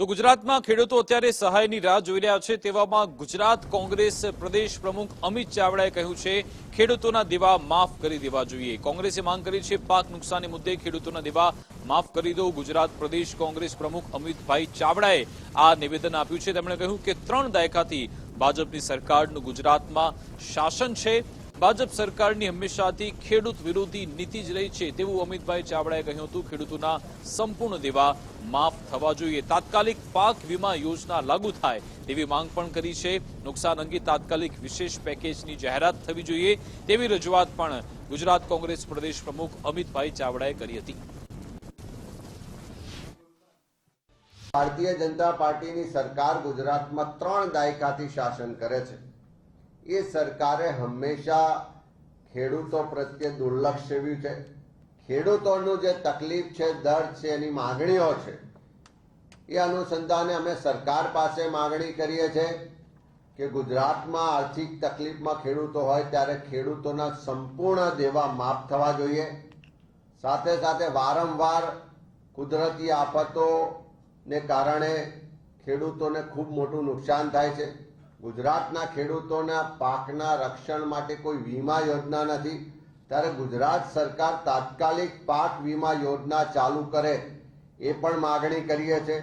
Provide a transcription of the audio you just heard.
તો ગુજરાતમાં ખેડૂતો અત્યારે સહાયની રાહ જોઈ રહ્યા છે। તેવામાં ગુજરાત કોંગ્રેસ પ્રદેશ પ્રમુખ અમિત ચાવડાએ કહ્યું છે ખેડૂતોના દેવા માફ કરી દેવા જોઈએ। કોંગ્રેસે માંગ કરી છે પાક નુકસાની મુદ્દે ખેડૂતોના દેવા માફ કરી દો। ગુજરાત પ્રદેશ કોંગ્રેસ પ્રમુખ અમિતભાઈ ચાવડાએ આ નિવેદન આપ્યું છે। તેમણે કહ્યું કે 3 દાયકાથી ભાજપની સરકારનું ગુજરાતમાં શાસન છે। ભાજપ સરકારની હંમેશાથી ખેડૂત વિરોધી નીતિ જ રહી છે તેવું અમિતભાઈ ચાવડાએ કહ્યું હતું। ખેડૂતોના સંપૂર્ણ દેવા માફ થવા જોઈએ। તાત્કાલિક પાક વીમા યોજના લાગુ થાય તેવી માંગ પણ કરી છે। નુકસાન અંગે તાત્કાલિક વિશેષ પેકેજની જાહેરાત થવી જોઈએ તેવી રજૂઆત પણ ગુજરાત કોંગ્રેસ પ્રદેશ પ્રમુખ અમિતભાઈ ચાવડાએ કરી હતી। ભારતીય જનતા પાર્ટીની સરકાર ગુજરાતમાં 3 દાયકાથી શાસન કરે છે। એ સરકારે હંમેશા ખેડૂતો પ્રત્યે દુર્લક્ષ સેવ્યું છે। ખેડૂતોનું જે તકલીફ છે, દર્દ છે, એની માંગણીઓ છે, એ અનુસંધાને અમે સરકાર પાસે માંગણી કરીએ છીએ કે ગુજરાતમાં આર્થિક તકલીફમાં ખેડૂતો હોય ત્યારે ખેડૂતોના સંપૂર્ણ દેવા માફ થવા જોઈએ। સાથે સાથે વારંવાર કુદરતી આફતોને કારણે ખેડૂતોને ખૂબ મોટું નુકસાન થાય છે। ગુજરાતના ખેડૂતોના પાકના રક્ષણ માટે કોઈ વીમા યોજના નથી, ત્યારે ગુજરાત સરકાર તાત્કાલિક પાક વીમા યોજના ચાલુ કરે એ પણ માગણી કરીએ છીએ।